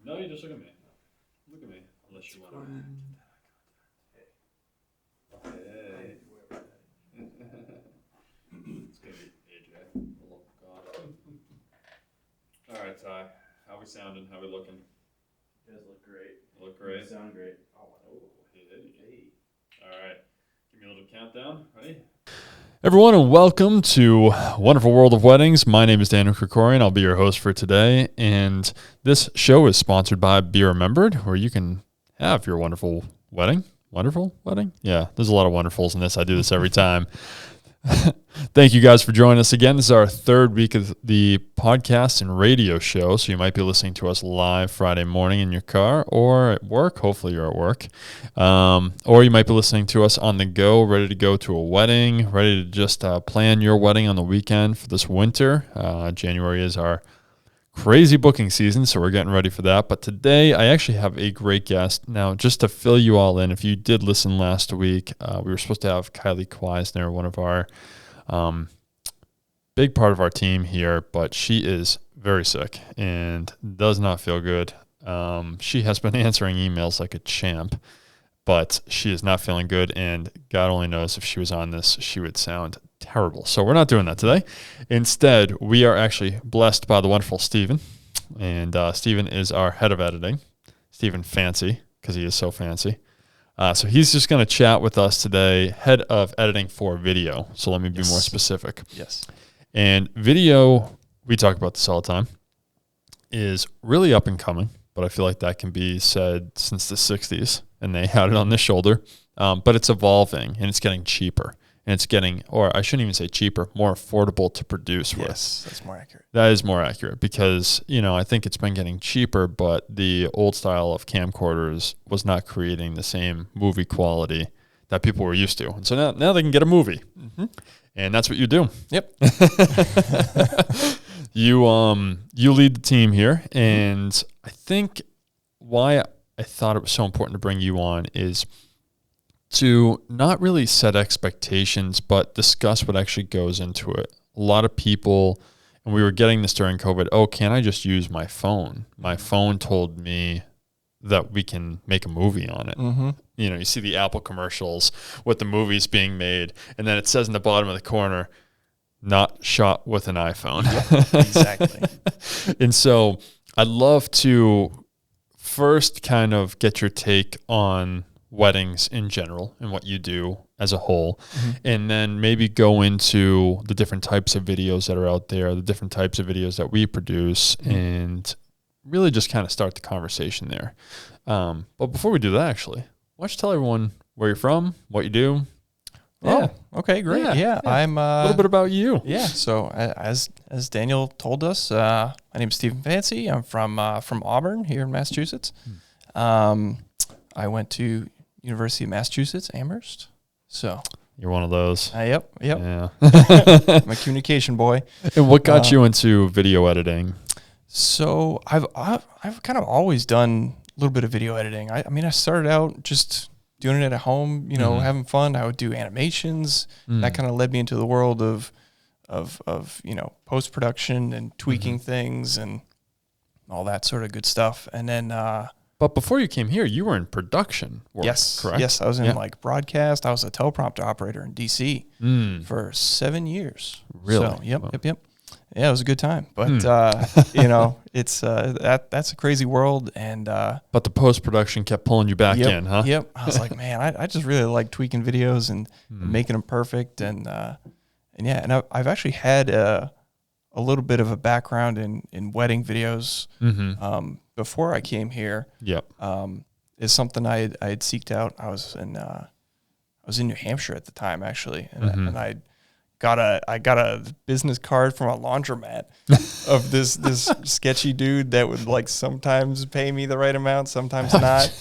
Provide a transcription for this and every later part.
No, you just look at me. Look at me. Unless you want to. Hey. It's going to be AJ. The love of God. All right, Ty. How we sounding? How we looking? You guys look great. You look great? You sound great. Oh, hey. All right. Give me a little countdown. Ready? Everyone, and welcome to Wonderful World of Weddings. My name is Daniel Krikorian. I'll be your host for today, and this show is sponsored by Be Remembered, where you can have your wonderful wedding. Wonderful wedding? Yeah, there's a lot of wonderfuls in this. I do this every time. Thank you guys for joining us again. This is our third week of the podcast and radio show, so you might be listening to us live Friday morning in your car or at work. Hopefully you're at work. Or you might be listening to us on the go, ready to go to a wedding, ready to just plan your wedding on the weekend for this winter. January is our crazy booking season, so we're getting ready for that. But today I actually have a great guest. Now, just to fill you all in, if you did listen last week, we were supposed to have Kylie Kweisner, one of our big part of our team here, but she is very sick and does not feel good. She has been answering emails like a champ, but she is not feeling good, and God only knows if she was on this, she would sound terrible. So we're not doing that today. Instead, we are actually blessed by the wonderful Steven, and Steven is our head of editing. Steven Fancy, because he is so fancy. So he's just going to chat with us today, head of editing for video. So let me be more specific. Yes. And video, we talk about this all the time, is really up and coming, but I feel like that can be said since the 60s, and they had it on the shoulder. But it's evolving, and it's getting cheaper. And it's getting, or I shouldn't even say cheaper, more affordable to produce with. Yes, that's more accurate. That is more accurate because, I think it's been getting cheaper, but the old style of camcorders was not creating the same movie quality that people were used to. And so now they can get a movie. Mm-hmm. And that's what you do. Yep. You lead the team here, and I think why I thought it was so important to bring you on is to not really set expectations, but discuss what actually goes into it. A lot of people, and we were getting this during COVID, can I just use my phone? My phone told me that we can make a movie on it. Mm-hmm. You see the Apple commercials with the movies being made, and then it says in the bottom of the corner, not shot with an iPhone. Yep, exactly. And so I'd love to first kind of get your take on weddings in general and what you do as a whole, and then maybe go into the different types of videos that are out there, the different types of videos that we produce, and really just kind of start the conversation there. But before we do that, actually, why don't you tell everyone where you're from, what you do? Yeah. Oh, okay, great. Yeah. I'm a little bit about you. Yeah. So as Daniel told us, my name is Steven Fancy. I'm from Auburn here in Massachusetts. I went to University of Massachusetts, Amherst. So You're one of those. Yep. Yeah. I'm a communication boy. And what got you into video editing? So I've kind of always done a little bit of video editing. I mean, I started out just doing it at home, having fun. I would do animations. That kind of led me into the world of post-production and tweaking things and all that sort of good stuff. And then but before you came here, you were in production work, yes, correct? Yes, I was in broadcast. I was a teleprompter operator in DC for 7 years. Really? So, yep. Yeah, it was a good time. But it's that's a crazy world. And but the post-production kept pulling you back in, huh? Yep. I was like, man, I just really like tweaking videos and making them perfect. And I've actually had a little bit of a background in wedding videos before I came here. Yep. Is something I had seeked out. I was in New Hampshire at the time, actually, and I got a business card from a laundromat of this sketchy dude that would sometimes pay me the right amount, sometimes not,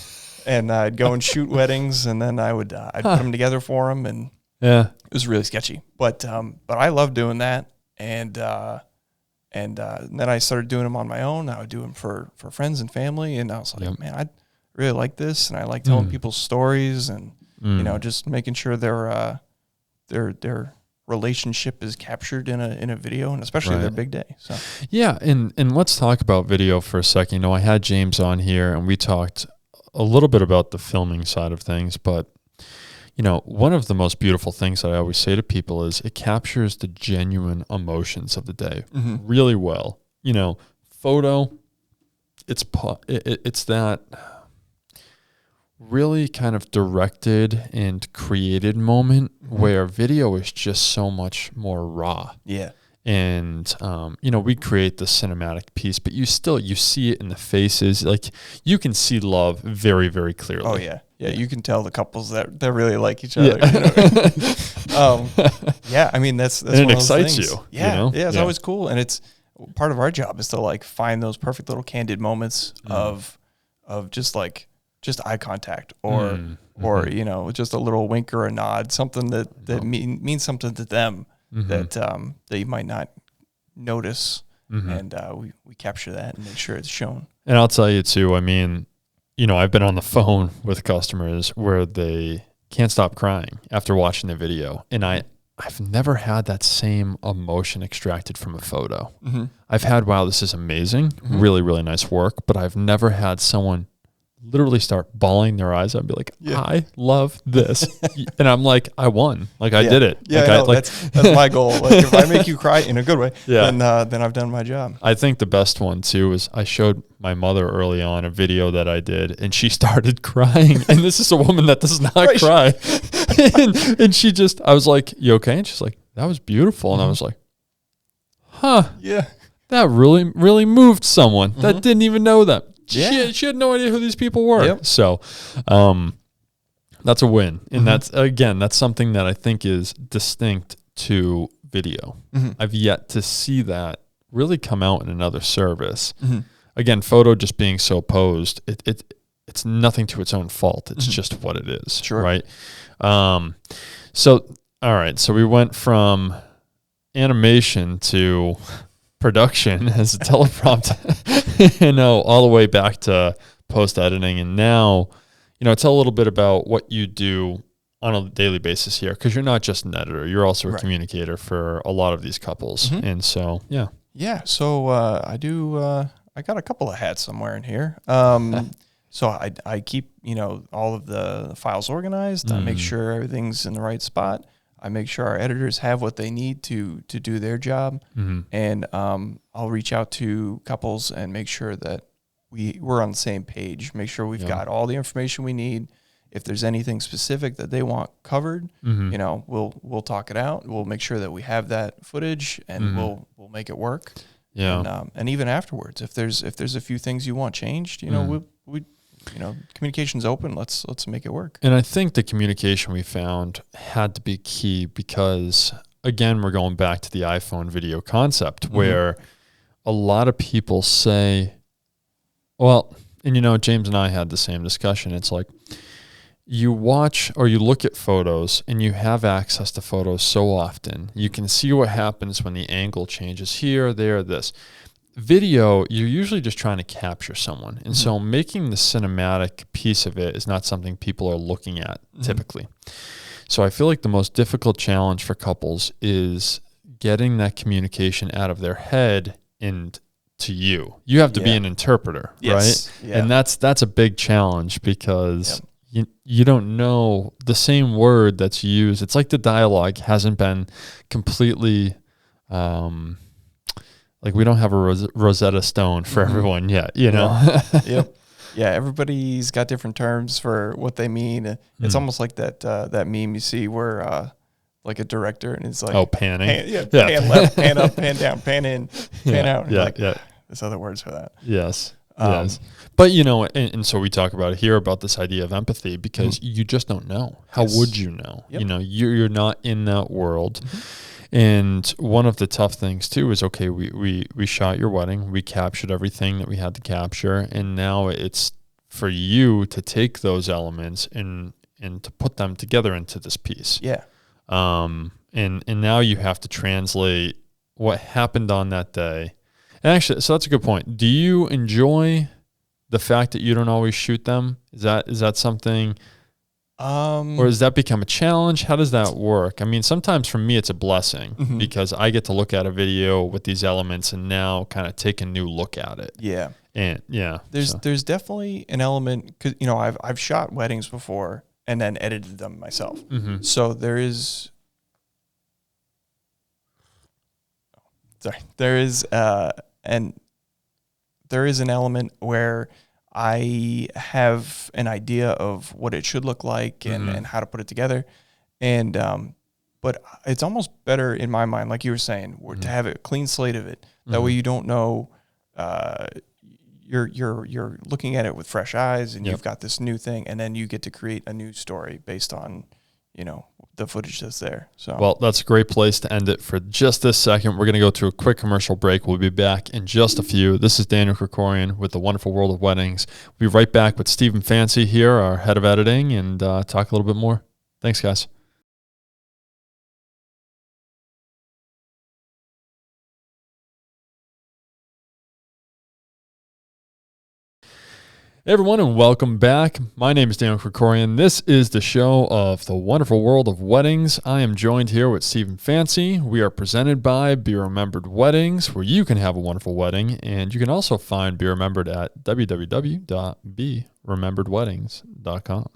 and I'd go and shoot weddings, and then I'd put them together for him, and it was really sketchy, but I love doing that, and then I started doing them on my own. I would do them for friends and family, and I was like, man, I really like this, and I like telling people's stories, and just making sure they're relationship is captured in a video, and especially their big day. So yeah, and let's talk about video for a second. You know, I had James on here, and we talked a little bit about the filming side of things, but you know, one of the most beautiful things that I always say to people is it captures the genuine emotions of the day really well. You know, photo, it's that really kind of directed and created moment where video is just so much more raw. Yeah. And, you know, we create the cinematic piece, but you see it in the faces. Like, you can see love very, very clearly. Oh, yeah. Yeah, you can tell the couples that really like each other. You know? Yeah, I mean, that's and it one of those excites things. you. Yeah, you know? Yeah, it's always cool. And it's part of our job is to, like, find those perfect little candid moments of just eye contact or, you know, just a little wink or a nod, something that means something to them. That you might not notice, and we capture that and make sure it's shown. And I'll tell you too, I mean, you know, I've been on the phone with customers where they can't stop crying after watching the video, and I've never had that same emotion extracted from a photo. I've had, wow, this is amazing, really, really nice work, but I've never had someone literally start bawling their eyes out and be like, I love this. And I'm like, I won. Like, I did it. Yeah, like, that's my goal. Like, if I make you cry in a good way, then I've done my job. I think the best one, too, is I showed my mother early on a video that I did, and she started crying. And this is a woman that does not cry. and she just, I was like, you okay? And she's like, that was beautiful. And I was like, huh. Yeah. That really, really moved someone that didn't even know that. She had no idea who these people were. Yep. So that's a win. And that's something that I think is distinct to video. I've yet to see that really come out in another service. Again, photo just being so posed, it's nothing to its own fault. It's just what it is. Sure. Right? So, all right. So we went from animation to production as a teleprompter, you know, all the way back to post editing. And now, you know, tell a little bit about what you do on a daily basis here, because you're not just an editor, you're also a communicator for a lot of these couples. And so, So I got a couple of hats somewhere in here. So I keep, you know, all of the files organized. I make sure everything's in the right spot. I make sure our editors have what they need to do their job, and I'll reach out to couples and make sure that we're on the same page. Make sure we've got all the information we need. If there's anything specific that they want covered, you know, we'll talk it out. We'll make sure that we have that footage, and we'll make it work. Yeah, and even afterwards, if there's a few things you want changed, you know, we you know, communication's open. Let's make it work. And I think the communication we found had to be key because, again, we're going back to the iPhone video concept where a lot of people say, well, and, you know, James and I had the same discussion. It's like you watch or you look at photos and you have access to photos so often. You can see what happens when the angle changes here, there, this. Video, you're usually just trying to capture someone. And so making the cinematic piece of it is not something people are looking at typically. So I feel like the most difficult challenge for couples is getting that communication out of their head and to you. You have to be an interpreter, right? Yeah. And that's a big challenge because you don't know the same word that's used. It's like the dialogue hasn't been completely like we don't have a Rosetta Stone for everyone yet, you know? Yep. Yeah, everybody's got different terms for what they mean. It's almost like that meme you see where like a director and it's like panning. Pan left, pan up, pan down, pan in, pan out. And there's other words for that. Yes. Yes. But, you know, and so we talk about here about this idea of empathy because you just don't know. How would you know? Yep. You know, you're not in that world. And one of the tough things too is, okay, we shot your wedding, we captured everything that we had to capture, and now it's for you to take those elements and to put them together into this piece. Yeah. And now you have to translate what happened on that day. And actually, so that's a good point. Do you enjoy the fact that you don't always shoot them? Is that something Or does that become a challenge? How does that work? I mean, sometimes for me, it's a blessing because I get to look at a video with these elements and now kind of take a new look at it. Yeah. And There's definitely an element, cause I've shot weddings before and then edited them myself. So there is an element where I have an idea of what it should look like and how to put it together. And, but it's almost better in my mind, like you were saying, to have a clean slate of it. That way you don't know, you're looking at it with fresh eyes and you've got this new thing, and then you get to create a new story based on, the footage that's there. So, well, that's a great place to end it for just this second. We're going to go to a quick commercial break. We'll be back in just a few. This is Daniel Krikorian with the Wonderful World of Weddings. We'll be right back with Stephen Fancy here, our head of editing, and talk a little bit more. Thanks, guys. Hey everyone, and welcome back. My name is Daniel Krikorian. This is the show of the Wonderful World of Weddings. I am joined here with Stephen Fancy. We are presented by Be Remembered Weddings, where you can have a wonderful wedding, and you can also find Be Remembered at www.berememberedweddings.com.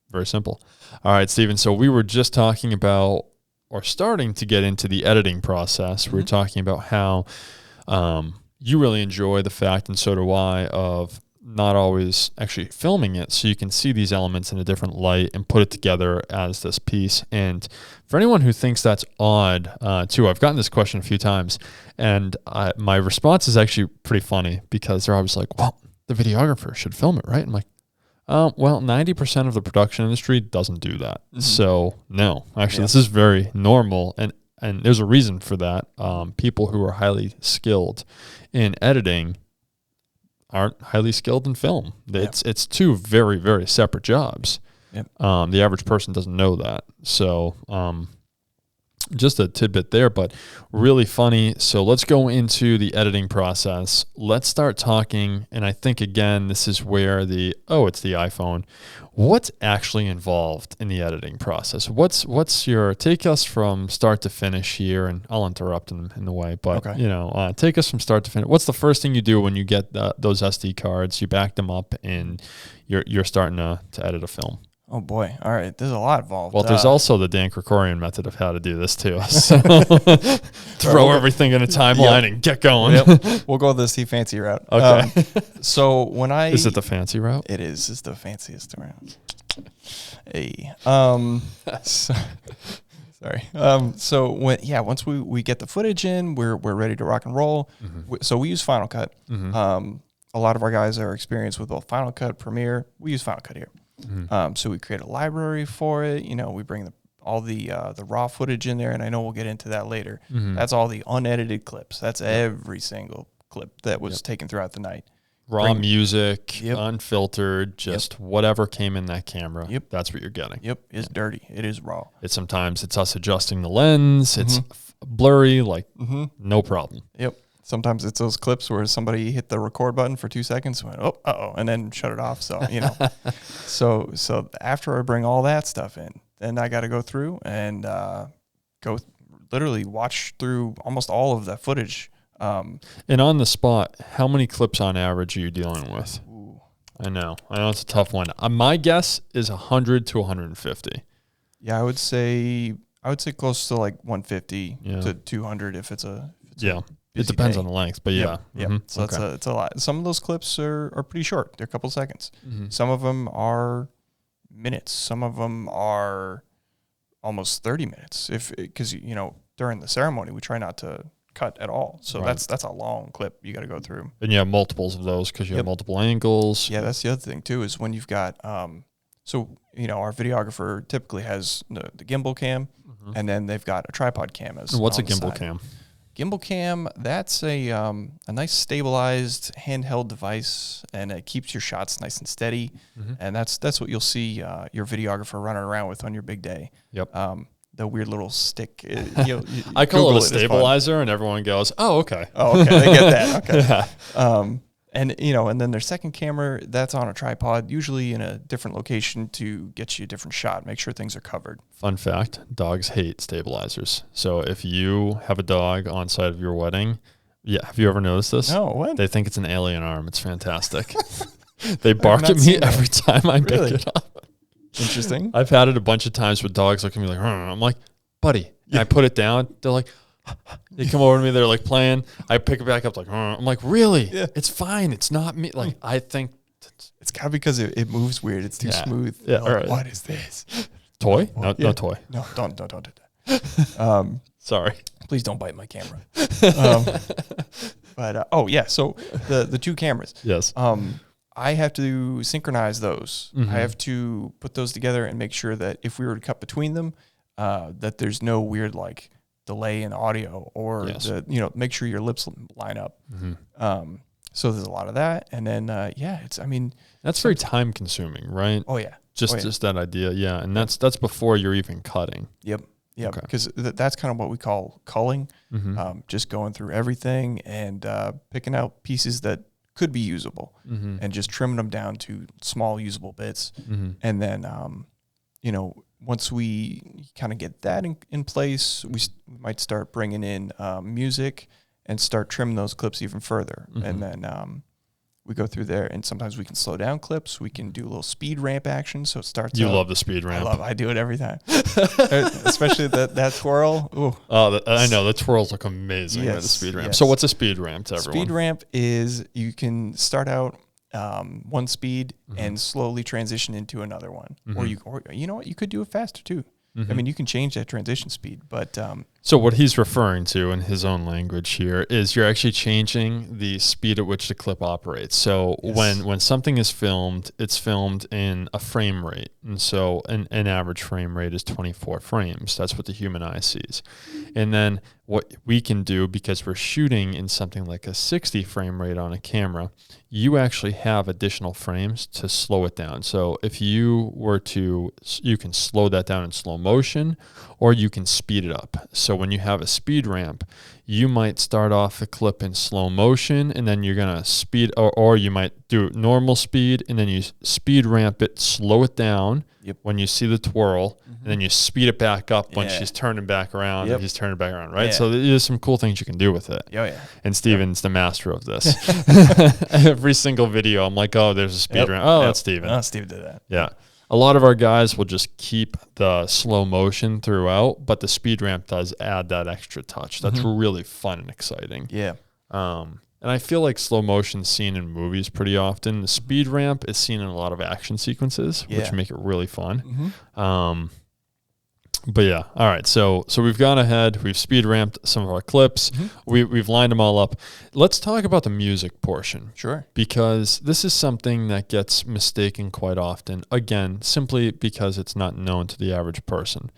Very simple. All right, Stephen, so we were just talking about, or starting to get into the editing process. We were talking about how you really enjoy the fact, and so do I, of not always actually filming it so you can see these elements in a different light and put it together as this piece. And for anyone who thinks that's odd, too, I've gotten this question a few times, and my response is actually pretty funny because they're always like, well, the videographer should film it, right? I'm like, well, 90% of the production industry doesn't do that. So no, actually, this is very normal, and there's a reason for that. People who are highly skilled in editing aren't highly skilled in film. It's two very, very separate jobs. The average person doesn't know that. So just a tidbit there, but really funny. So let's go into the editing process. Let's start talking. And I think, again, this is where it's the iPhone. What's actually involved in the editing process? What's your, take us from start to finish here, and I'll interrupt in the way, but take us from start to finish. What's the first thing you do when you get those SD cards, you back them up, and you're starting to edit a film? Oh boy. All right. There's a lot involved. Well, there's also the Dan Krikorian method of how to do this too. So throw everything in a timeline and get going. We'll go the Steve Fancy route. Okay. So when Is it the fancy route? It is. It's the fanciest route. Hey. Sorry. So once we get the footage in, we're ready to rock and roll. So we use Final Cut. A lot of our guys are experienced with both Final Cut, Premiere. We use Final Cut here. So we create a library for it. We bring all the raw footage in there, and I know we'll get into that later. That's all the unedited clips. That's every single clip that was taken throughout the night. Raw music, unfiltered, just whatever came in that camera. That's what you're getting. It's dirty. It is raw. Sometimes it's us adjusting the lens. It's blurry, no problem. Sometimes it's those clips where somebody hit the record button for 2 seconds, went, and then shut it off. So, so after I bring all that stuff in, then I got to go through and literally watch through almost all of that footage. And on the spot, how many clips on average are you dealing with? Ooh. I know it's a tough one. My guess is 100 to 150. Yeah, I would say close to like 150 to 200 if it's a it depends on the length, but So it's a lot. Some of those clips are pretty short. They're a couple seconds. Some of them are minutes. Some of them are almost 30 minutes. Because during the ceremony we try not to cut at all. So that's a long clip you got to go through. And you have multiples of those because you have multiple angles. Yeah, that's the other thing too, is when you've got our videographer typically has the gimbal cam, and then they've got a tripod cam. What's a gimbal cam? Gimbal cam, that's a nice stabilized handheld device, and it keeps your shots nice and steady. And that's what you'll see your videographer running around with on your big day. The weird little stick. I call it a stabilizer, and everyone goes, "Oh, okay." They get that. Okay. And, you know, and then their second camera, that's on a tripod, usually in a different location to get you a different shot, make sure things are covered. Fun fact, dogs hate stabilizers. So if you have a dog on site of your wedding, have you ever noticed this? No, what? They think it's an alien arm. It's fantastic. They bark at me every time I pick it up. Interesting. I've had it a bunch of times with dogs look at me like, I'm like, buddy. And I put it down. They're like, they come over to me. They're like playing. I pick it back up like, I'm like, really? Yeah. It's fine. It's not me. Like, I think it's kind of because it moves weird. It's too smooth. Yeah. Like, Right. What is this? Toy? No toy. No, don't do that. Sorry. Please don't bite my camera. So the two cameras. Yes. I have to synchronize those. Mm-hmm. I have to put those together and make sure that if we were to cut between them, that there's no weird like delay in audio or make sure your lips line up. Mm-hmm. So there's a lot of that, and then that's very time consuming, right? Oh yeah, just that idea, yeah, and that's before you're even cutting. Yep. Okay. Because that's kind of what we call culling, Mm-hmm. just going through everything and picking out pieces that could be usable Mm-hmm. and just trimming them down to small usable bits. Mm-hmm. And then, once we kind of get that in place, we might start bringing in music and start trimming those clips even further. Mm-hmm. And then we go through there, and sometimes we can slow down clips. We can do a little speed ramp action, so it starts. You love the speed ramp. I do it every time, especially that twirl. Ooh. Oh, I know the twirls look amazing with the Yes, speed ramp. yes. So what's a speed ramp to everyone? Speed ramp is you can start out one speed and slowly transition into another one, or you know what, you could do it faster too. Mm-hmm. I mean, you can change that transition speed, but So what he's referring to in his own language here is you're actually changing the speed at which the clip operates. So when something is filmed, it's filmed in a frame rate. And so an average frame rate is 24 frames. That's what the human eye sees. And then what we can do, because we're shooting in something like a 60 frame rate on a camera, you actually have additional frames to slow it down. So if you were to, you can slow that down in slow motion, or you can speed it up. So when you have a speed ramp, you might start off a clip in slow motion, and then you're going to speed, or you might do normal speed, and then you speed ramp it, slow it down when you see the twirl, and then you speed it back up when she's turning back around and he's turning back around, right? Yeah. So there's some cool things you can do with it. Oh, yeah. And Steven's the master of this. Every single video, I'm like, oh, there's a speed ramp. Oh, that's Steven. Oh, Steve did that. Yeah. A lot of our guys will just keep the slow motion throughout, but the speed ramp does add that extra touch. That's really fun and exciting. Yeah. And I feel like slow motion seen in movies pretty often. The speed ramp is seen in a lot of action sequences, which make it really fun. But yeah, all right. So we've gone ahead. We've speed ramped some of our clips. We've lined them all up. Let's talk about the music portion. Sure. Because this is something that gets mistaken quite often. Again, simply because it's not known to the average person.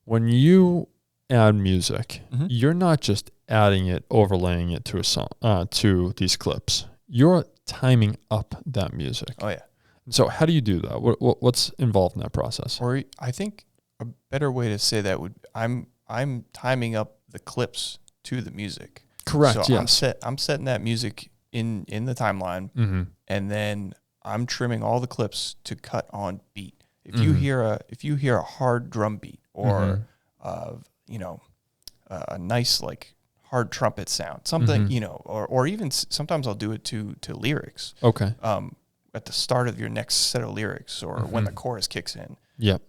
When you add music, you're not just adding it, overlaying it to a song, to these clips. You're timing up that music. Oh yeah. So how do you do that? What's involved in that process? Or I think a better way to say that would I'm timing up the clips to the music. Correct. So yes. I'm setting that music in the timeline, and then I'm trimming all the clips to cut on beat. If you hear a hard drum beat or a nice like hard trumpet sound, something or even sometimes I'll do it to lyrics. Okay. At the start of your next set of lyrics or when the chorus kicks in. Yep.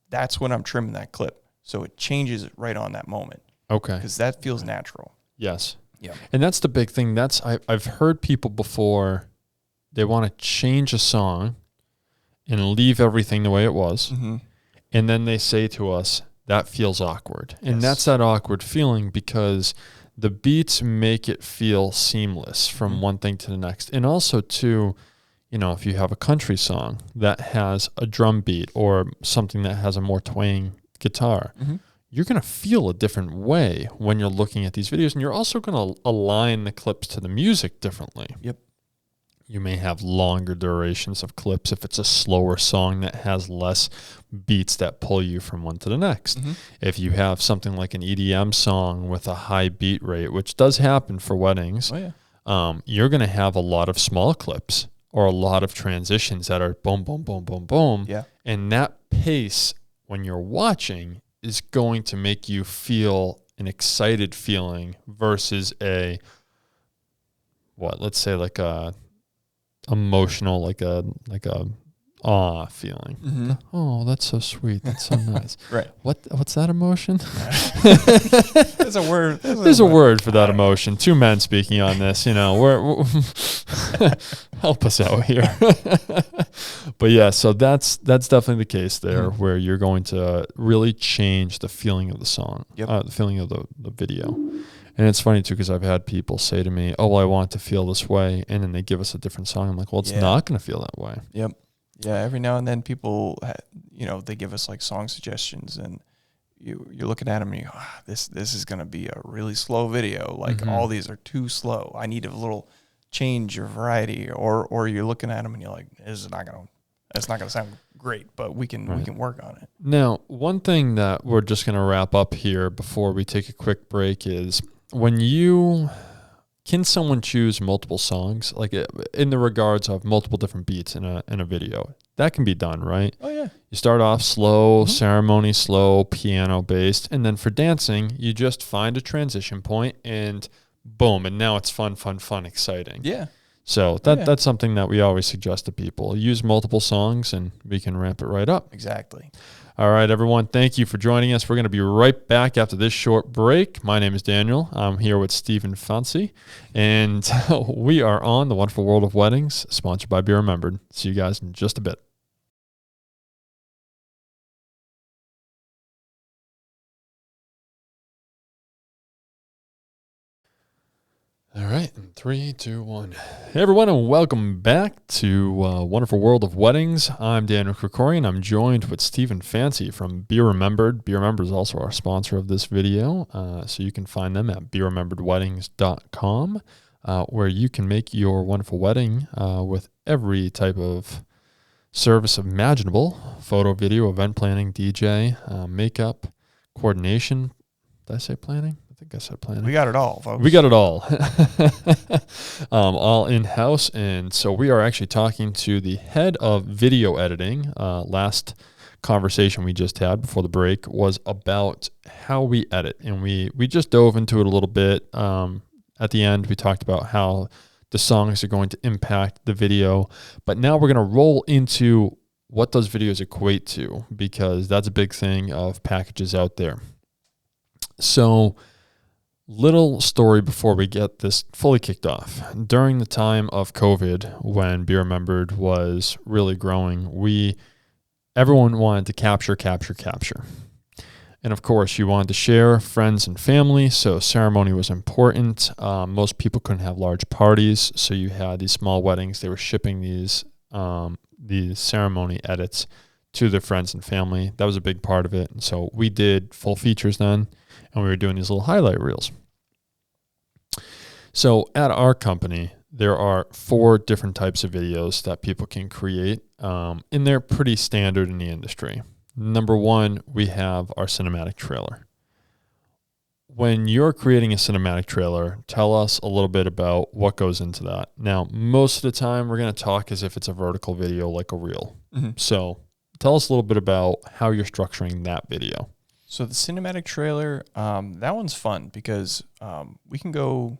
That's when I'm trimming that clip. So it changes it right on that moment. Okay. Because that feels natural. Yes. Yeah. And that's the big thing. I've heard people before, they want to change a song and leave everything the way it was. And then they say to us, that feels awkward. And that's that awkward feeling because the beats make it feel seamless from one thing to the next. And also too, if you have a country song that has a drum beat or something that has a more twang guitar, you're going to feel a different way when you're looking at these videos. And you're also going to align the clips to the music differently. Yep. You may have longer durations of clips if it's a slower song that has less beats that pull you from one to the next. If you have something like an EDM song with a high beat rate, which does happen for weddings, you're going to have a lot of small clips or a lot of transitions that are boom, boom, boom, boom, boom. Yeah. And that pace, when you're watching, is going to make you feel an excited feeling versus let's say like a emotional, like a awe feeling. Mm-hmm. Oh, that's so sweet. That's so nice. Right. What's that emotion? There's a word. There's a word for that emotion. Two men speaking on this, we're help us out here. But yeah, so that's definitely the case there, where you're going to really change the feeling of the song, the feeling of the video. And it's funny too, because I've had people say to me, "Oh, well, I want to feel this way," and then they give us a different song. I'm like, "Well, it's not going to feel that way." Yep. Yeah. Every now and then, people, they give us like song suggestions, and you're looking at them and you go, this is going to be a really slow video. Like all these are too slow. I need a little change or variety. Or you're looking at them and you're like, it's not going to sound great, but we can work on it. Now, one thing that we're just going to wrap up here before we take a quick break is, can someone choose multiple songs, like in the regards of multiple different beats in a video? That can be done, right? Oh, yeah. You start off slow, ceremony slow, piano based, and then for dancing, you just find a transition point and boom, and now it's fun, exciting. Yeah. So that's something that we always suggest to people. Use multiple songs and we can ramp it right up. Exactly. All right, everyone, thank you for joining us. We're going to be right back after this short break. My name is Daniel. I'm here with Stephen Fancy, and we are on The Wonderful World of Weddings, sponsored by Be Remembered. See you guys in just a bit. All right, 3, 2, 1. Hey, everyone, and welcome back to Wonderful World of Weddings. I'm Daniel Krikorian. I'm joined with Stephen Fancy from Be Remembered. Be Remembered is also our sponsor of this video, so you can find them at BeRememberedWeddings.com, where you can make your wonderful wedding with every type of service imaginable: photo, video, event planning, DJ, makeup, coordination. Did I say planning? I think I said planning. We got it all, folks. We got it all. All in-house. And so we are actually talking to the head of video editing. Last conversation we just had before the break was about how we edit. And we just dove into it a little bit. At the end, we talked about how the songs are going to impact the video. But now we're going to roll into what those videos equate to, because that's a big thing of packages out there. So, little story before we get this fully kicked off. During the time of COVID, when Be Remembered was really growing, everyone wanted to capture. And of course, you wanted to share friends and family, so ceremony was important. Most people couldn't have large parties, so you had these small weddings. They were shipping these ceremony edits to their friends and family. That was a big part of it. And so we did full features then, and we were doing these little highlight reels. So at our company, there are 4 different types of videos that people can create, and they're pretty standard in the industry. Number 1, we have our cinematic trailer. When you're creating a cinematic trailer, tell us a little bit about what goes into that. Now, most of the time, we're going to talk as if it's a vertical video, like a reel. Mm-hmm. So tell us a little bit about how you're structuring that video. So the cinematic trailer, that one's fun because we can go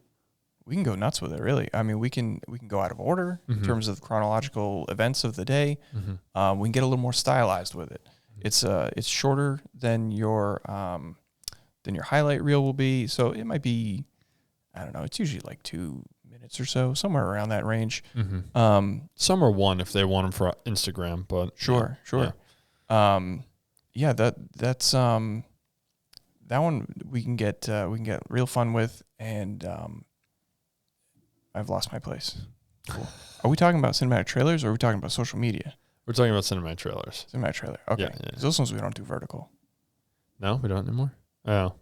nuts with it. Really, I mean, we can go out of order in terms of the chronological events of the day. Mm-hmm. We can get a little more stylized with it. It's shorter than your highlight reel will be, so it might be, I don't know. It's usually like 2 minutes or so, somewhere around that range. Mm-hmm. Some are 1 if they want them for Instagram, but sure. Yeah. That's that one we can get real fun with, and I've lost my place. Cool. Are we talking about cinematic trailers, or are we talking about social media? We're talking about cinematic trailers. Cinematic trailer. Okay. Yeah. Those ones we don't do vertical. No, we don't anymore. Oh.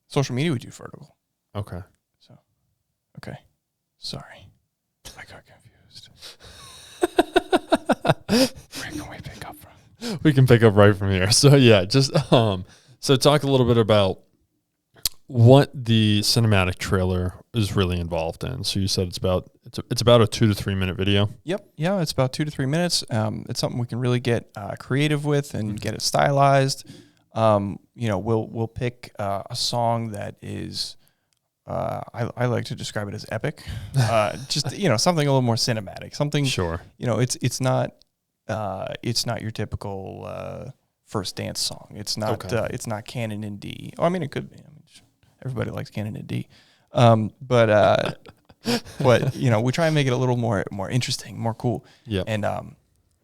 Social media we do vertical. Okay. So, okay. Sorry, I got confused. Where can we pick up from? We can pick up right from here. So yeah, just so talk a little bit about what the cinematic trailer is really involved in. So you said it's about a 2 to 3 minute video. Yep. Yeah, it's about 2 to 3 minutes. It's something we can really get creative with and get it stylized. We'll pick a song that is, I like to describe it as epic. Just something a little more cinematic. Something. Sure. It's not your typical first dance song. It's not. Okay. It's not Canon in D. Oh, I mean, it could be. Everybody likes Canon in D. But we try and make it a little more interesting, more cool. Yeah. And I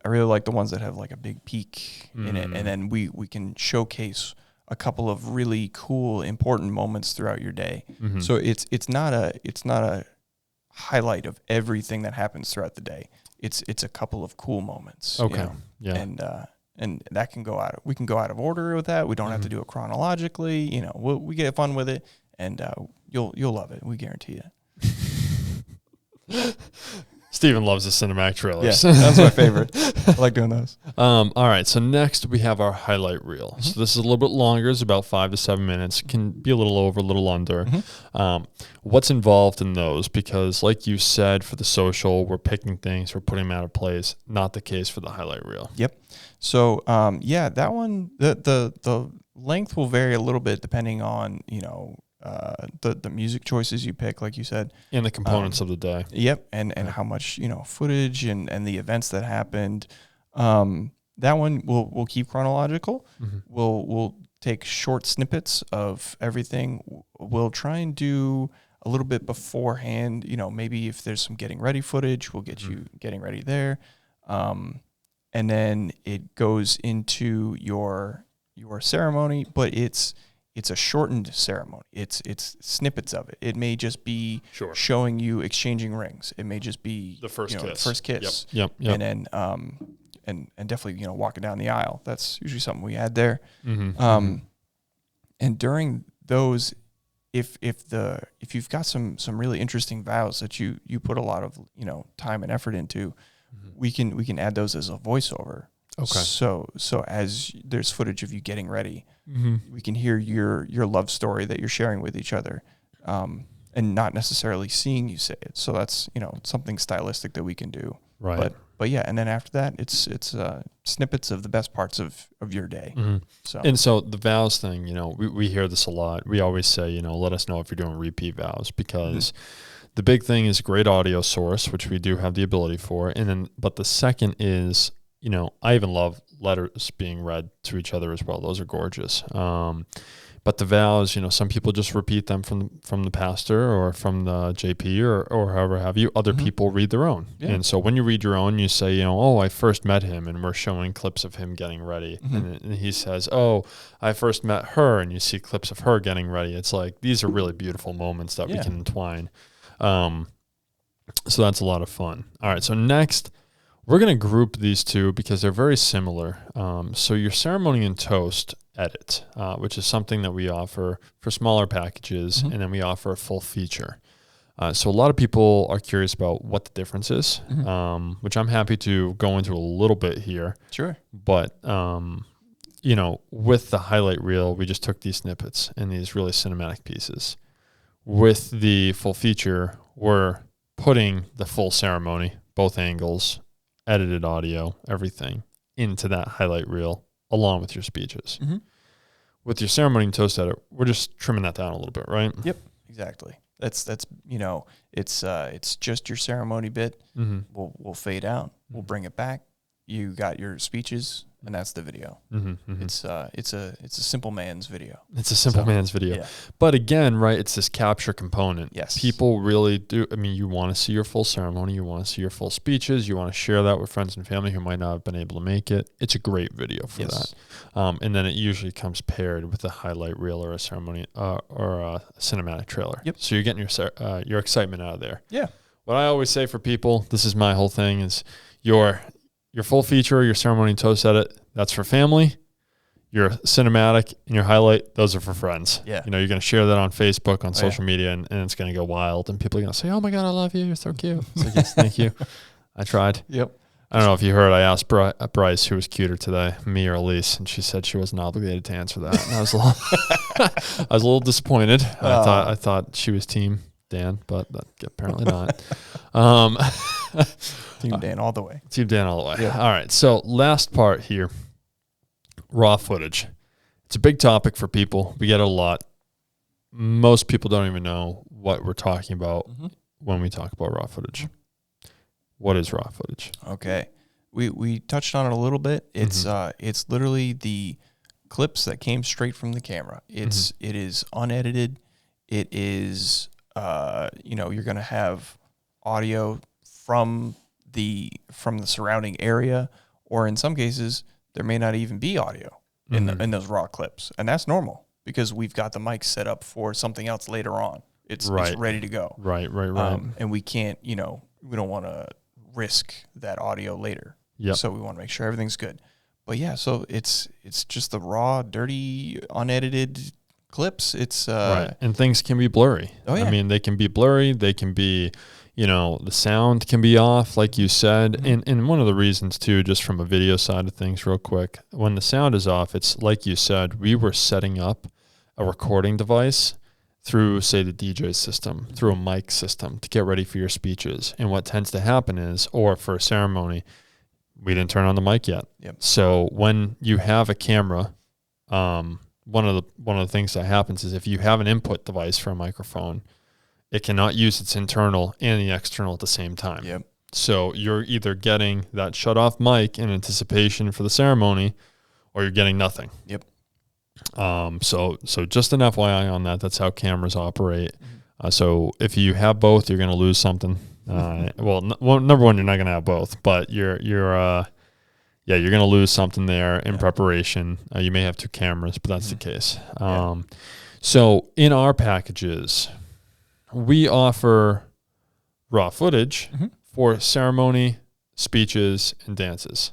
really like the ones that have like a big peak in it, and then we can showcase a couple of really cool, important moments throughout your day. Mm-hmm. So it's not a highlight of everything that happens throughout the day. It's a couple of cool moments. Okay. Yeah. And that can go out. We can go out of order with that. We don't have to do it chronologically. We get fun with it, and you'll love it. We guarantee it. Steven loves the cinematic trailers. Yeah, that's my favorite. I like doing those. All right. So next we have our highlight reel. Mm-hmm. So this is a little bit longer. It's about 5 to 7 minutes. Can be a little over, a little under. Mm-hmm. What's involved in those? Because like you said, for the social, we're picking things, we're putting them out of place. Not the case for the highlight reel. Yep. So that one, the length will vary a little bit depending on the music choices you pick, like you said, and the components of the day. Yep, and how much footage and the events that happened. That one we'll keep chronological. Mm-hmm. We'll take short snippets of everything. We'll try and do a little bit beforehand. Maybe if there's some getting ready footage, we'll get you getting ready there. And then it goes into your ceremony, but it's a shortened ceremony. It's snippets of it. It may just be showing you exchanging rings. It may just be the first kiss. First kiss. Yep. And then and definitely walking down the aisle. That's usually something we add there. Mm-hmm. And during those, if you've got some really interesting vows that you put a lot of time and effort into, we can add those as a voiceover. Okay. So as there's footage of you getting ready, we can hear your love story that you're sharing with each other, and not necessarily seeing you say it. So that's something stylistic that we can do. Right. But yeah, and then after that, it's snippets of the best parts of your day. Mm-hmm. So the vows thing, we hear this a lot. We always say, let us know if you're doing repeat vows, because the big thing is great audio source, which we do have the ability for, but the second is, I even love letters being read to each other as well. Those are gorgeous. But the vows, some people just repeat them from the pastor or from the JP or however have you. Other people read their own. Yeah. And so when you read your own, you say, I first met him, and we're showing clips of him getting ready. And he says, I first met her, and you see clips of her getting ready. It's like, these are really beautiful moments that we can entwine. So that's a lot of fun. All right. So next, we're going to group these two because they're very similar. So your ceremony and toast edit, which is something that we offer for smaller packages, and then we offer a full feature. So a lot of people are curious about what the difference is, which I'm happy to go into a little bit here. Sure. But, with the highlight reel, we just took these snippets and these really cinematic pieces. With the full feature, we're putting the full ceremony, both angles, edited audio, everything into that highlight reel along with your speeches. With your ceremony and toast edit, we're just trimming that down a little bit, right? Yep, exactly. That's it's just your ceremony bit. We'll fade out. We'll bring it back. You got your speeches, and that's the video. It's a simple man's video. It's a simple man's video. Yeah. But again, right, it's this capture component. Yes. People really do. I mean, you want to see your full ceremony. You want to see your full speeches. You want to share that with friends and family who might not have been able to make it. It's a great video for that. And then it usually comes paired with a highlight reel or a ceremony or a cinematic trailer. Yep. So you're getting your excitement out of there. Yeah. What I always say for people, this is my whole thing, is your full feature, your ceremony and toast edit, that's for family. Your cinematic and your highlight, those are for friends. Yeah. You're going to share that on Facebook, on social media, and it's going to go wild. And people are going to say, oh, my God, I love you. You're so cute. So, yes, thank you. I tried. Yep. I don't know if you heard, I asked Bryce who was cuter today, me or Elise, and she said she wasn't obligated to answer that. And I was a little, I was a little disappointed. I thought she was team Dan, but apparently not. Team Dan all the way. Team Dan all the way. Yeah. All right. So last part here, raw footage. It's a big topic for people. We get it a lot. Most people don't even know what we're talking about when we talk about raw footage. What is raw footage? Okay. We touched on it a little bit. It's it's literally the clips that came straight from the camera. It is unedited. It is you're going to have audio from the surrounding area, or in some cases there may not even be audio in those raw clips, and that's normal because we've got the mic set up for something else later on. It's ready to go. Right. And we can't, we don't want to risk that audio later. Yep. So we want to make sure everything's good. But yeah, so it's just the raw, dirty, unedited clips. It's right. And things can be blurry. Oh, yeah. I mean, they can be blurry. They can be, the sound can be off, like you said. And one of the reasons too, just from a video side of things real quick, when the sound is off, it's like you said, we were setting up a recording device through, say, the DJ system, through a mic system to get ready for your speeches. And what tends to happen is, or for a ceremony, we didn't turn on the mic yet. Yep. So when you have a camera, one of the things that happens is if you have an input device for a microphone, it cannot use its internal and the external at the same time. Yep. So you're either getting that shut off mic in anticipation for the ceremony, or you're getting nothing. Yep. So just an FYI on that. That's how cameras operate. So if you have both, you're going to lose something. Well, number one, you're not going to have both, but you're going to lose something there in preparation. You may have two cameras, but that's the case. So in our packages, we offer raw footage for ceremony, speeches, and dances.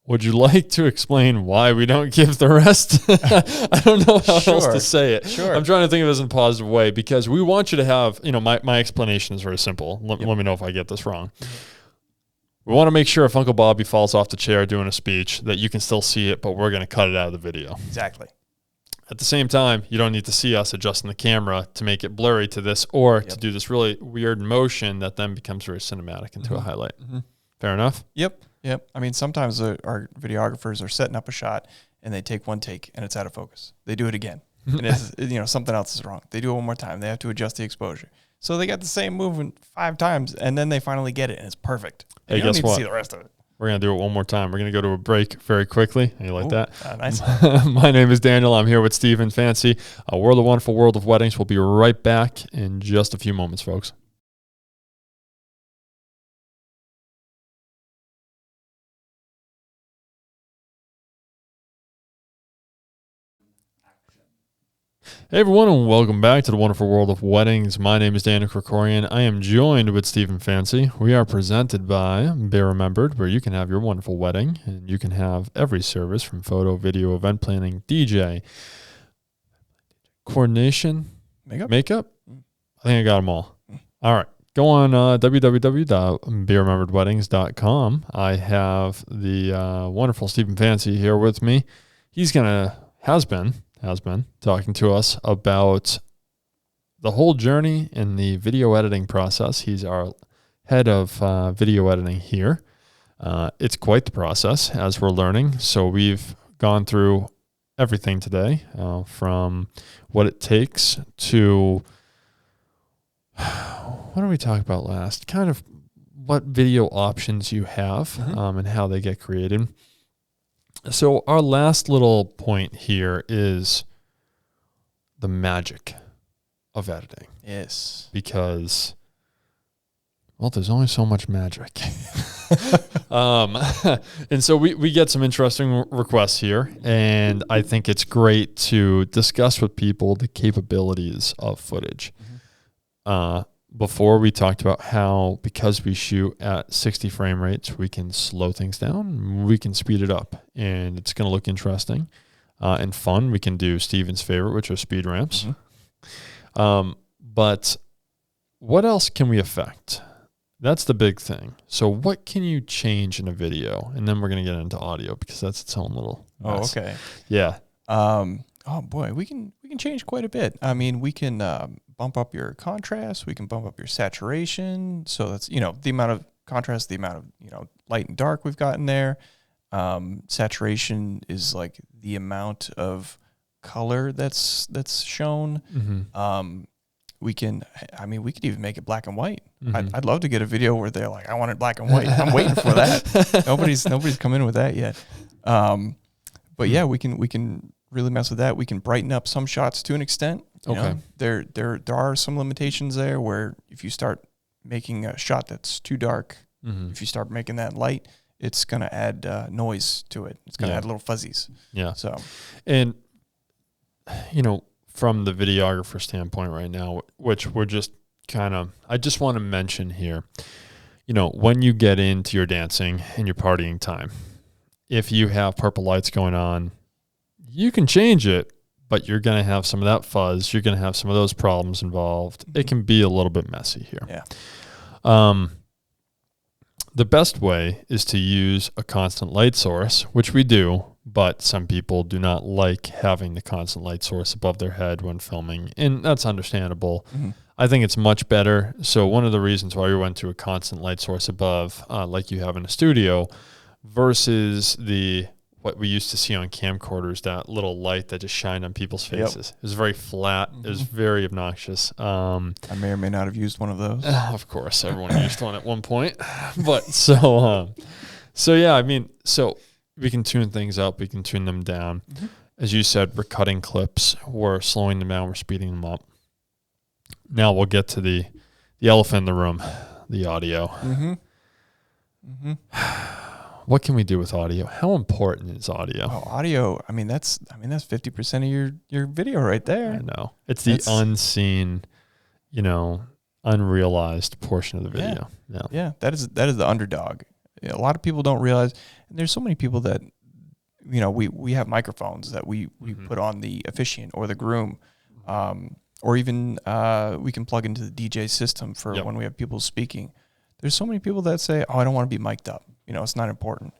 Would you like to explain why we don't give the rest? I don't know how else to say it. Sure. I'm trying to think of this in a positive way because we want you to have, my explanation is very simple. Let me know if I get this wrong. We want to make sure if Uncle Bobby falls off the chair doing a speech that you can still see it, but we're going to cut it out of the video. Exactly. At the same time, you don't need to see us adjusting the camera to make it blurry to this or to do this really weird motion that then becomes very cinematic into a highlight. Fair enough? Yep. I mean, sometimes our videographers are setting up a shot and they take one take and it's out of focus. They do it again. And it's, something else is wrong. They do it one more time. They have to adjust the exposure. So they got the same movement 5 times and then they finally get it and it's perfect. And Hey, you don't guess need what? to see the rest of it. We're going to do it one more time. We're going to go to a break very quickly. You like that? Nice. My name is Daniel. I'm here with Stephen Fancy. We're the Wonderful World of Weddings. We'll be right back in just a few moments, folks. Hey everyone, and welcome back to the Wonderful World of Weddings. My name is Daniel Krikorian. I am joined with Stephen Fancy. We are presented by Be Remembered, where you can have your wonderful wedding, and you can have every service from photo, video, event planning, DJ, coordination, makeup. I think I got them all. All right. Go on www.berememberedweddings.com. I have the wonderful Stephen Fancy here with me. He's has been talking to us about the whole journey in the video editing process. He's our head of video editing here. It's quite the process as we're learning. So we've gone through everything today, from what it takes to what did we talk about last? Kind of what video options you have and how they get created. So our last little point here is the magic of editing. Yes. Because, well, there's only so much magic. And so we get some interesting requests here, and I think it's great to discuss with people the capabilities of footage. Before we talked about how, because we shoot at 60 frame rates, we can slow things down, we can speed it up, and it's going to look interesting and fun. We can do Steven's favorite, which are speed ramps. But what else can we affect? That's the big thing. So what can you change in a video? And then we're going to get into audio because that's its own little mess. Oh, okay. Yeah. Oh boy, we can change quite a bit. I mean, we can bump up your contrast. We can bump up your saturation. So that's, the amount of contrast, the amount of, light and dark we've got in there. Saturation is like the amount of color that's shown. Mm-hmm. We could even make it black and white. Mm-hmm. I'd love to get a video where they're like, I want it black and white. I'm waiting for that. Nobody's come in with that yet. But yeah, we can really mess with that. We can brighten up some shots to an extent. You know, there are some limitations there where if you start making a shot that's too dark, if you start making that light, it's going to add noise to it. It's going to add little fuzzies. Yeah. So, and from the videographer standpoint right now, which we're just I just want to mention here, when you get into your dancing and your partying time, if you have purple lights going on, you can change it, but you're going to have some of that fuzz. You're going to have some of those problems involved. It can be a little bit messy here. Yeah. The best way is to use a constant light source, which we do, but some people do not like having the constant light source above their head when filming, and that's understandable. Mm-hmm. I think it's much better. So one of the reasons why we went to a constant light source above, like you have in a studio, versus what we used to see on camcorders, that little light that just shined on people's faces. It was very flat. Mm-hmm. It was very obnoxious. I may or may not have used one of those. Of course, everyone used one at one point. But so yeah, so we can tune things up. We can tune them down. Mm-hmm. As you said, we're cutting clips. We're slowing them down. We're speeding them up. Now we'll get to the elephant in the room, the audio. Mm-hmm. Mm-hmm. What can we do with audio? How important is audio? Oh, audio. That's 50% of your video right there. I know. It's the unseen, unrealized portion of the video. Yeah. That is the underdog. A lot of people don't realize, and there's so many people that, we have microphones that we put on the officiant or the groom, or even we can plug into the DJ system for when we have people speaking. There's so many people that say, "Oh, I don't want to be mic'd up. It's not important,"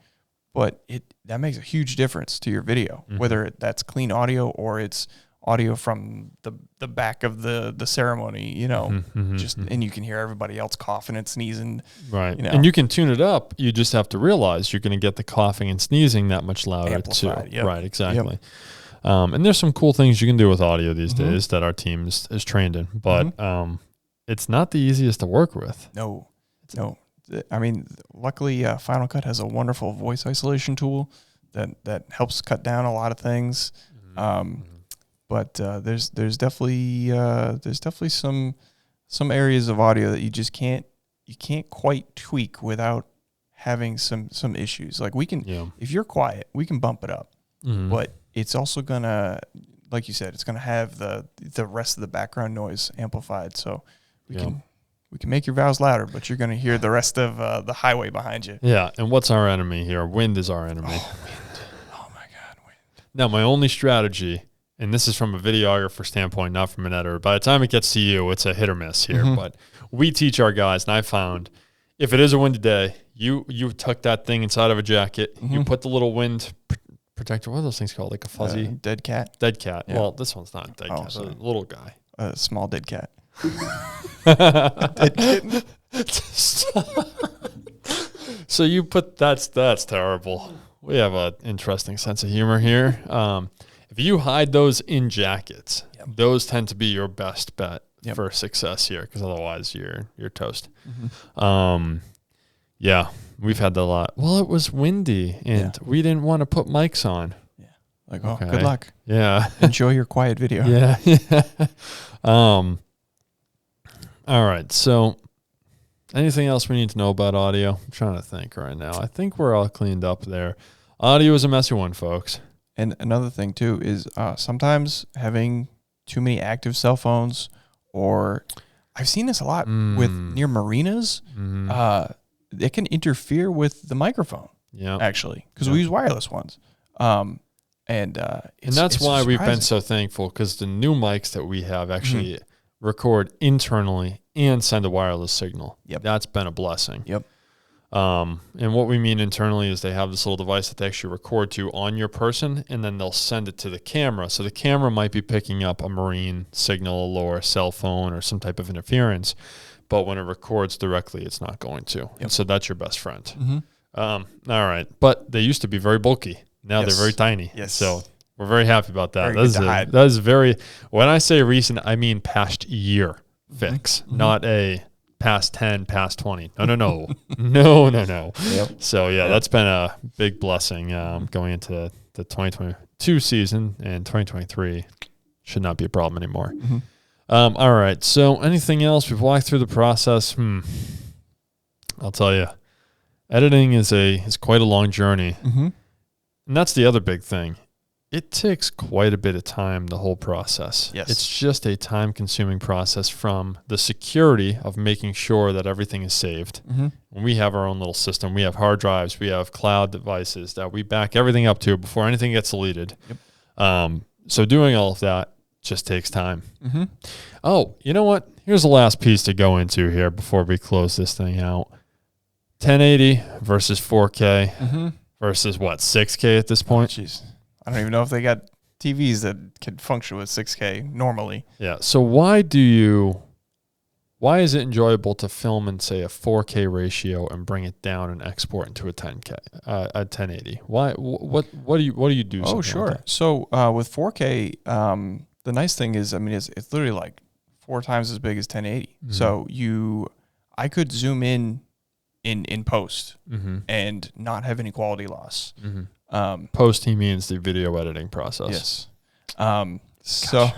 but that makes a huge difference to your video, whether that's clean audio or it's audio from the back of the ceremony. And you can hear everybody else coughing and sneezing. Right, and you can tune it up. You just have to realize you're going to get the coughing and sneezing that much louder amplified, too. Right, exactly. Yep. And there's some cool things you can do with audio these days that our team is trained in, but it's not the easiest to work with. No. Luckily, Final Cut has a wonderful voice isolation tool that helps cut down a lot of things. But there's definitely some areas of audio that you can't quite tweak without having some issues. Like we can, if you're quiet, we can bump it up, but it's also gonna, like you said, it's gonna have the rest of the background noise amplified. So we can make your vowels louder, but you're going to hear the rest of the highway behind you. Yeah, and what's our enemy here? Wind is our enemy. Oh, wind. Oh, my God, wind. Now, my only strategy, and this is from a videographer standpoint, not from an editor. By the time it gets to you, it's a hit or miss here. But we teach our guys, and I found if it is a windy day, you tuck that thing inside of a jacket, you put the little wind protector, what are those things called? Like a fuzzy? Dead cat. Dead cat. Yeah. Well, this one's not a dead cat. It's a little guy. A small dead cat. Dead kitten. So you put that's terrible. We have an interesting sense of humor here. If you hide those in jackets, those tend to be your best bet for success here, because otherwise you're toast. Yeah, we've had that a lot. Well, it was windy and we didn't want to put mics on. Yeah, like good luck. Yeah, enjoy your quiet video. Yeah. All right. So anything else we need to know about audio? I'm trying to think right now. I think we're all cleaned up there. Audio is a messy one, folks. And another thing, too, is sometimes having too many active cell phones, or I've seen this a lot with near marinas. It can interfere with the microphone, actually, because we use wireless ones. And that's why we've been so thankful, because the new mics that we have actually record internally and send a wireless signal. Yep. That's been a blessing. Yep. And what we mean internally is they have this little device that they actually record to on your person, and then they'll send it to the camera. So the camera might be picking up a marine signal or a cell phone or some type of interference, but when it records directly, it's not going to. Yep. And so that's your best friend. Mm-hmm. All right. But they used to be very bulky. Now they're very tiny. Yes. So we're very happy about that. Very good to hide. That is very, when I say recent, I mean past year fix, not a past 10, past 20. No. No. Yep. So, yeah, that's been a big blessing going into the 2022 season, and 2023 should not be a problem anymore. Mm-hmm. All right. So anything else? We've walked through the process. I'll tell you, editing is quite a long journey. Mm-hmm. And that's the other big thing. It takes quite a bit of time, the whole process. Yes. It's just a time-consuming process, from the security of making sure that everything is saved. Mm-hmm. And we have our own little system. We have hard drives. We have cloud devices that we back everything up to before anything gets deleted. Yep. So doing all of that just takes time. Mm-hmm. Oh, you know what? Here's the last piece to go into here before we close this thing out. 1080 versus 4K versus what, 6K at this point? Jeez. I don't even know if they got TVs that could function with 6K normally. Yeah. So why is it enjoyable to film in, say, a 4K ratio and bring it down and export into a 10K, a 1080? Why? What do you do? Oh, sure. Like that? So with 4K, the nice thing is, I mean, it's literally like 4 times as big as 1080. Mm-hmm. So I could zoom in post and not have any quality loss. Mm-hmm. Post, he means the video editing process. Yes. So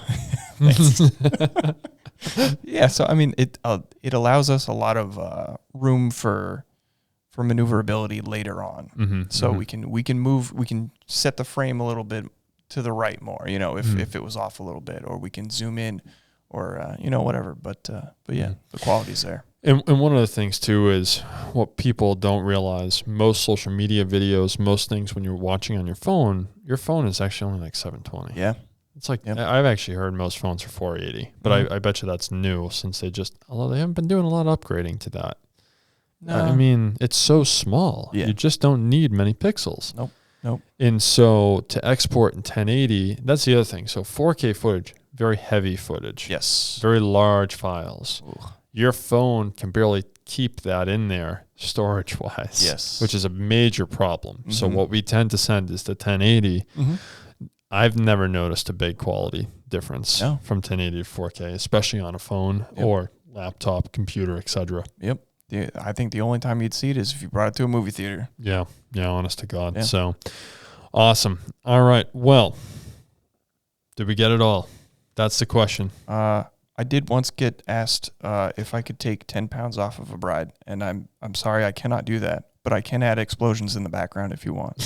yeah, so I mean, it allows us a lot of room for maneuverability later on. Mm-hmm. So we can set the frame a little bit to the right more, if it was off a little bit, or we can zoom in, or whatever. But yeah, the quality's there. And one of the things too is what people don't realize: most social media videos, most things when you're watching on your phone is actually only like 720. Yeah. It's like, I've actually heard most phones are 480, but I bet you that's new, since although they haven't been doing a lot of upgrading to that. No. I mean, it's so small. Yeah. You just don't need many pixels. Nope. And so to export in 1080, that's the other thing. So 4K footage, very heavy footage. Yes. Very large files. Ooh. Your phone can barely keep that in there storage-wise. Yes. Which is a major problem. So what we tend to send is the 1080. I've never noticed a big quality difference from 1080 to 4K, especially on a phone or laptop, computer, etc. Yep. I think the only time you'd see it is if you brought it to a movie theater. Yeah, honest to God. Yeah. So, awesome. All right, well, did we get it all? That's the question. I did once get asked if I could take 10 pounds off of a bride, and I'm sorry, I cannot do that, but I can add explosions in the background if you want.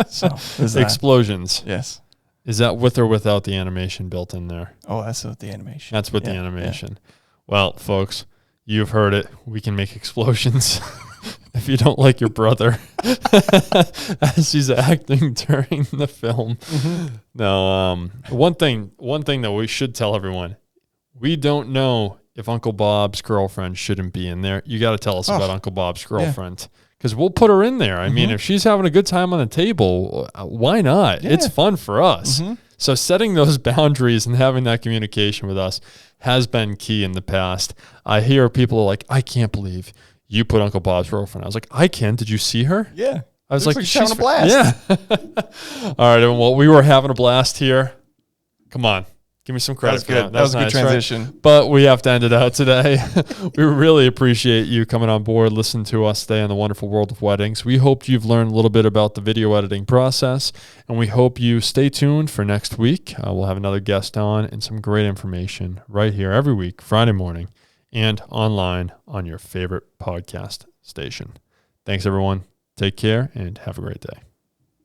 So explosions. Yes. Is that with or without the animation built in there? Oh, that's with the animation. That's with the animation. Yeah. Well, folks, you've heard it. We can make explosions. If you don't like your brother as he's acting during the film. No, one thing that we should tell everyone: we don't know if Uncle Bob's girlfriend shouldn't be in there. You got to tell us about Uncle Bob's girlfriend, because we'll put her in there. I mean, if she's having a good time on the table, why not? Yeah. It's fun for us. So setting those boundaries and having that communication with us has been key in the past. I hear people are like, I can't believe you put Uncle Bob's girlfriend. I was like, I can. Did you see her? Yeah. I was like she's having a blast. Yeah. All right. Well, we were having a blast here. Come on. Give me some credit. That was good. That was a good transition. Right? But we have to end it out today. We really appreciate you coming on board, listening to us today on the wonderful world of weddings. We hope you've learned a little bit about the video editing process, and we hope you stay tuned for next week. We'll have another guest on and some great information right here every week, Friday morning, and online on your favorite podcast station. Thanks, everyone. Take care and have a great day.